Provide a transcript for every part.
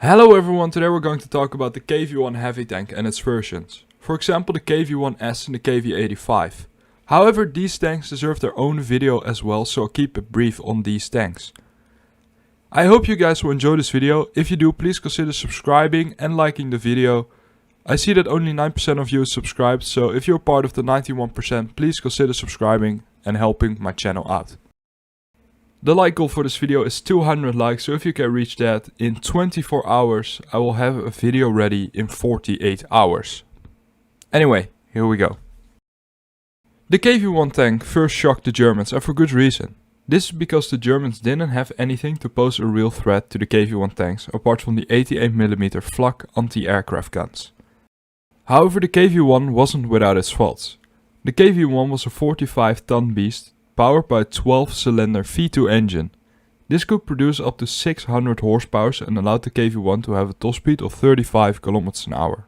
Hello everyone, today we're going to talk about the KV-1 heavy tank and its versions. For example, the KV-1S and the KV-85. However, these tanks deserve their own video as well, so I'll keep it brief on these tanks. I hope you guys will enjoy this video. If you do, please consider subscribing and liking the video. I see that only 9% of you subscribed, so if you're part of the 91%, please consider subscribing and helping my channel out. The like goal for this video is 200 likes, so if you can reach that in 24 hours, I will have a video ready in 48 hours. Anyway, here we go. The KV-1 tank first shocked the Germans, and for good reason. This is because the Germans didn't have anything to pose a real threat to the KV-1 tanks, apart from the 88mm flak anti-aircraft guns. However, the KV-1 wasn't without its faults. The KV-1 was a 45-ton beast, powered by a 12-cylinder V2 engine. This could produce up to 600 horsepower and allowed the KV-1 to have a top speed of 35 km an hour.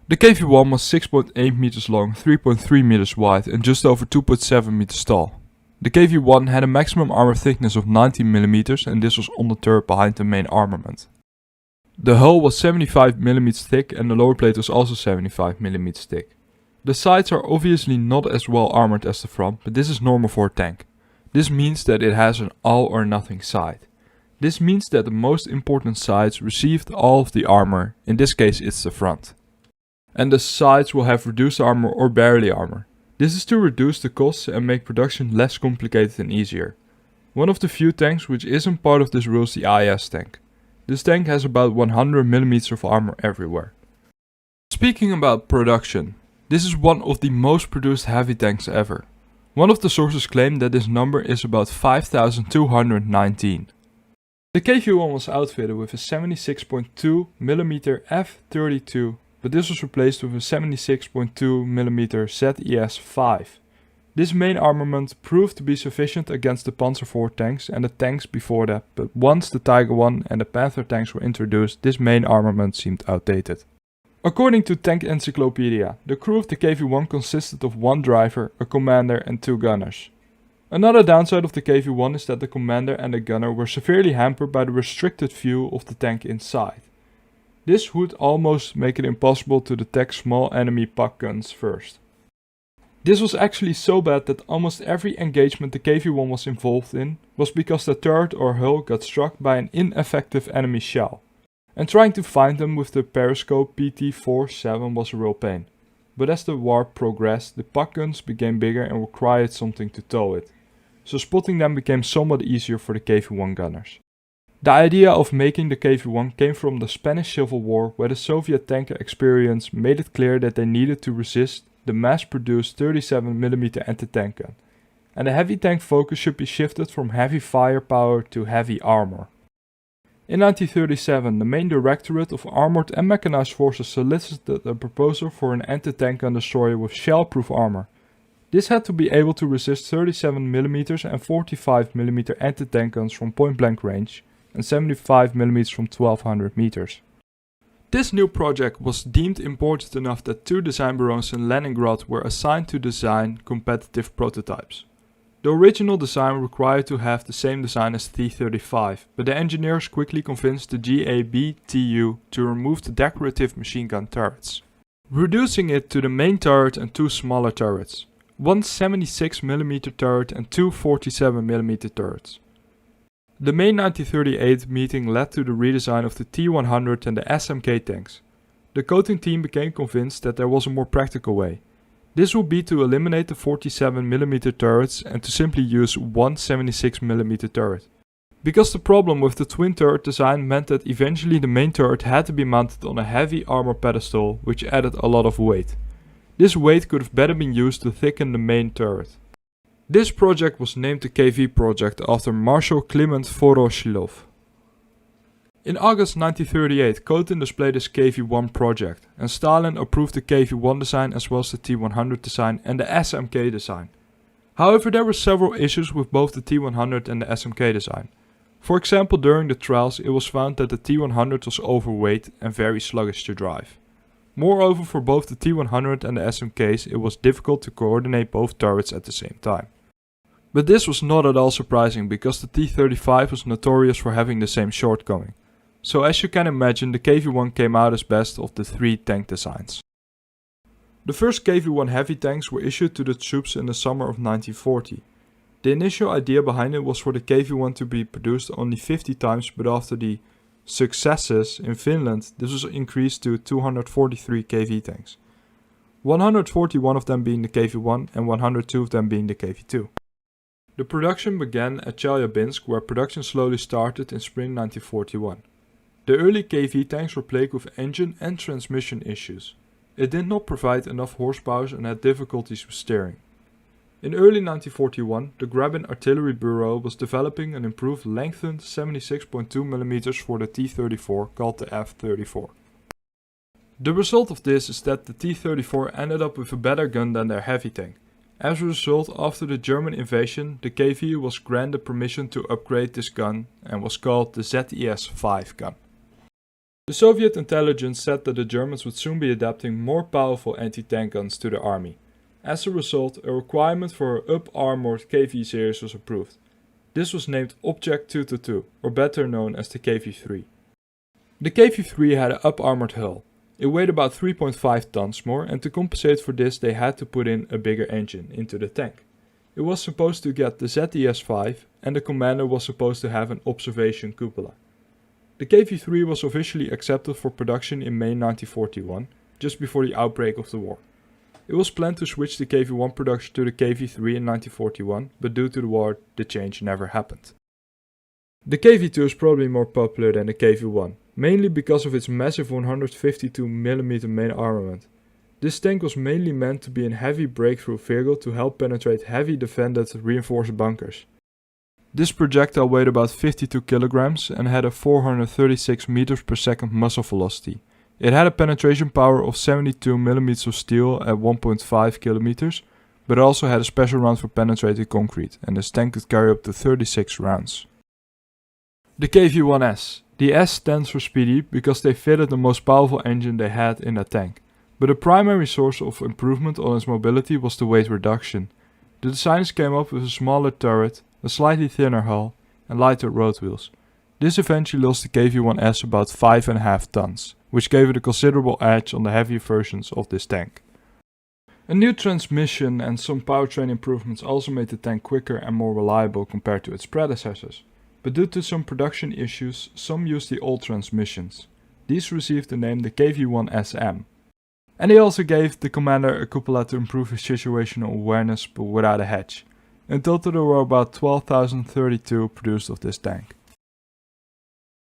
The KV-1 was 6.8 meters long, 3.3 meters wide and just over 2.7 meters tall. The KV-1 had a maximum armor thickness of 19mm and this was on the turret behind the main armament. The hull was 75mm thick and the lower plate was also 75mm thick. The sides are obviously not as well armored as the front, but this is normal for a tank. This means that it has an all or nothing side. This means that the most important sides received all of the armor, in this case it's the front. And the sides will have reduced armor or barely armor. This is to reduce the costs and make production less complicated and easier. One of the few tanks which isn't part of this rule is the IS tank. This tank has about 100mm of armor everywhere. Speaking about production. This is one of the most produced heavy tanks ever. One of the sources claimed that this number is about 5,219. The KV-1 was outfitted with a 76.2mm F32, but this was replaced with a 76.2mm ZES-5. This main armament proved to be sufficient against the Panzer IV tanks and the tanks before that, but once the Tiger I and the Panther tanks were introduced, this main armament seemed outdated. According to Tank Encyclopedia, the crew of the KV-1 consisted of one driver, a commander and two gunners. Another downside of the KV-1 is that the commander and the gunner were severely hampered by the restricted view of the tank inside. This would almost make it impossible to detect small enemy puck guns first. This was actually so bad that almost every engagement the KV-1 was involved in was because the turret or hull got struck by an ineffective enemy shell. And trying to find them with the periscope PT-47 was a real pain. But as the war progressed, the puck guns became bigger and required something to tow it. So spotting them became somewhat easier for the KV-1 gunners. The idea of making the KV-1 came from the Spanish Civil War, where the Soviet tanker experience made it clear that they needed to resist the mass-produced 37mm anti-tank gun. And the heavy tank focus should be shifted from heavy firepower to heavy armor. In 1937, the main Directorate of Armored and Mechanized Forces solicited a proposal for an anti-tank gun destroyer with shell-proof armor. This had to be able to resist 37mm and 45mm anti-tank guns from point-blank range and 75mm from 1200 meters. This new project was deemed important enough that two design bureaus in Leningrad were assigned to design competitive prototypes. The original design required to have the same design as the T-35, but the engineers quickly convinced the GABTU to remove the decorative machine gun turrets, reducing it to the main turret and two smaller turrets, one 76mm turret and two 47mm turrets. The May 1938 meeting led to the redesign of the T-100 and the SMK tanks. The coating team became convinced that there was a more practical way. This would be to eliminate the 47mm turrets and to simply use one 76mm turret. Because the problem with the twin turret design meant that eventually the main turret had to be mounted on a heavy armor pedestal, which added a lot of weight. This weight could have better been used to thicken the main turret. This project was named the KV project after Marshal Kliment Voroshilov. In August 1938, Kotin displayed his KV-1 project, and Stalin approved the KV-1 design as well as the T-100 design and the SMK design. However, there were several issues with both the T-100 and the SMK design. For example, during the trials it was found that the T-100 was overweight and very sluggish to drive. Moreover, for both the T-100 and the SMKs it was difficult to coordinate both turrets at the same time. But this was not at all surprising because the T-35 was notorious for having the same shortcoming. so as you can imagine the KV-1 came out as best of the three tank designs. The first KV-1 heavy tanks were issued to the troops in the summer of 1940. The initial idea behind it was for the KV-1 to be produced only 50 times, but after the successes in Finland this was increased to 243 KV tanks. 141 of them being the KV-1 and 102 of them being the KV-2. The production began at Chelyabinsk, where production slowly started in spring 1941. The early KV tanks were plagued with engine and transmission issues. It did not provide enough horsepower and had difficulties with steering. In early 1941, the Grabin Artillery Bureau was developing an improved lengthened 76.2mm for the T-34 called the F-34. The result of this is that the T-34 ended up with a better gun than their heavy tank. As a result, after the German invasion, the KV was granted permission to upgrade this gun and was called the ZES-5 gun. The Soviet intelligence said that the Germans would soon be adapting more powerful anti-tank guns to the army. As a result, a requirement for an up-armored KV series was approved. This was named Object 222, or better known as the KV-3. The KV-3 had an up-armored hull. It weighed about 3.5 tons more, and to compensate for this they had to put in a bigger engine into the tank. It was supposed to get the ZES-5 and the commander was supposed to have an observation cupola. The KV-3 was officially accepted for production in May 1941, just before the outbreak of the war. It was planned to switch the KV-1 production to the KV-3 in 1941, but due to the war the change never happened. The KV-2 is probably more popular than the KV-1, mainly because of its massive 152mm main armament. This tank was mainly meant to be a heavy breakthrough vehicle to help penetrate heavy defended reinforced bunkers. This projectile weighed about 52 kilograms and had a 436 meters per second muzzle velocity. It had a penetration power of 72mm of steel at 1.5 kilometers, but also had a special round for penetrating concrete, and this tank could carry up to 36 rounds. The KV-1S. The S stands for speedy because they fitted the most powerful engine they had in that tank. But the primary source of improvement on its mobility was the weight reduction. The designers came up with a smaller turret, a slightly thinner hull, and lighter road wheels. This eventually lost the KV-1S about 5.5 tons, which gave it a considerable edge on the heavier versions of this tank. A new transmission and some powertrain improvements also made the tank quicker and more reliable compared to its predecessors. But due to some production issues, some used the old transmissions. These received the name the KV-1SM. And they also gave the commander a cupola to improve his situational awareness but without a hatch. In total there were about 12,032 produced of this tank.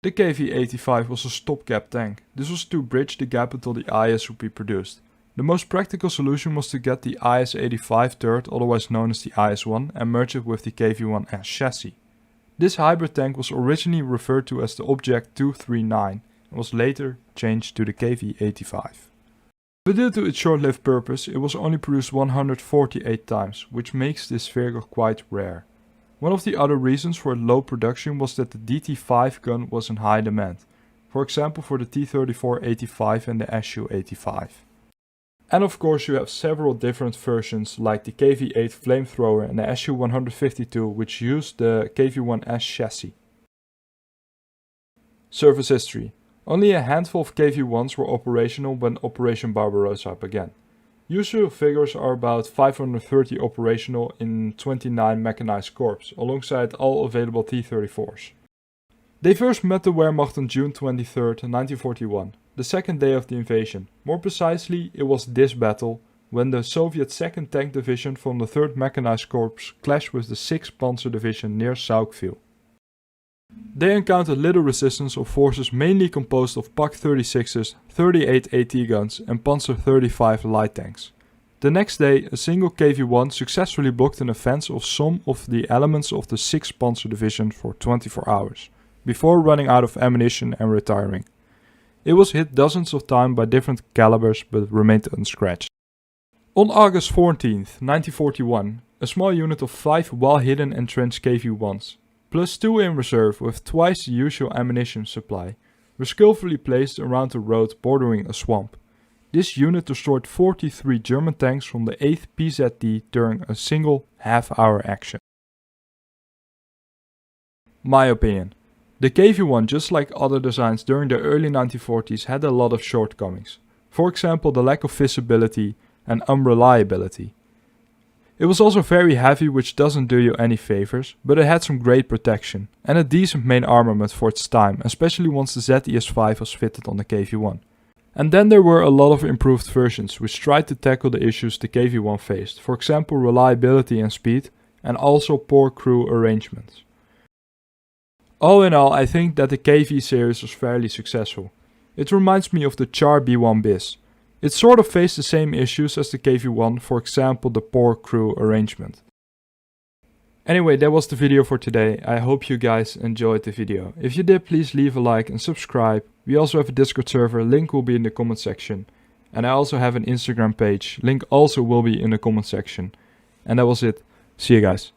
The KV-85 was a stopgap tank. This was to bridge the gap until the IS would be produced. The most practical solution was to get the IS-85 turret, otherwise known as the IS-1, and merge it with the KV-1S chassis. This hybrid tank was originally referred to as the Object 239 and was later changed to the KV-85. But due to its short-lived purpose, it was only produced 148 times, which makes this vehicle quite rare. One of the other reasons for low production was that the DT-5 gun was in high demand, for example for the T-34-85 and the Su-85. And of course you have several different versions like the KV-8 flamethrower and the Su-152 which used the KV-1S chassis. Service history. Only a handful of KV-1s were operational when Operation Barbarossa began. Usual figures are about 530 operational in 29 Mechanized Corps, alongside all available T-34s. They first met the Wehrmacht on June 23, 1941, the second day of the invasion. More precisely, it was this battle, when the Soviet 2nd Tank Division from the 3rd Mechanized Corps clashed with the 6th Panzer Division near Skaudvilė. They encountered little resistance of forces mainly composed of PaK-36s, 38 AT guns and Panzer 35 light tanks. The next day, a single KV-1 successfully blocked an offense of some of the elements of the 6th Panzer Division for 24 hours, before running out of ammunition and retiring. It was hit dozens of times by different calibers but remained unscratched. On August 14, 1941, a small unit of 5 well-hidden entrenched KV-1s, plus 2 in reserve with twice the usual ammunition supply, were skillfully placed around the road bordering a swamp. This unit destroyed 43 German tanks from the 8th PZD during a single half-hour action. My opinion. The KV-1, just like other designs during the early 1940s, had a lot of shortcomings. For example, the lack of visibility and unreliability. It was also very heavy, which doesn't do you any favors, but it had some great protection and a decent main armament for its time, especially once the ZES-5 was fitted on the KV-1. And then there were a lot of improved versions which tried to tackle the issues the KV-1 faced, for example reliability and speed, and also poor crew arrangements. All in all, I think that the KV series was fairly successful. It reminds me of the Char B1 bis. It sort of faced the same issues as the KV-1, for example the poor crew arrangement. Anyway, that was the video for today. I hope you guys enjoyed the video. If you did, please leave a like and subscribe. We also have a Discord server, link will be in the comment section. And I also have an Instagram page, link also will be in the comment section. And that was it. See you guys.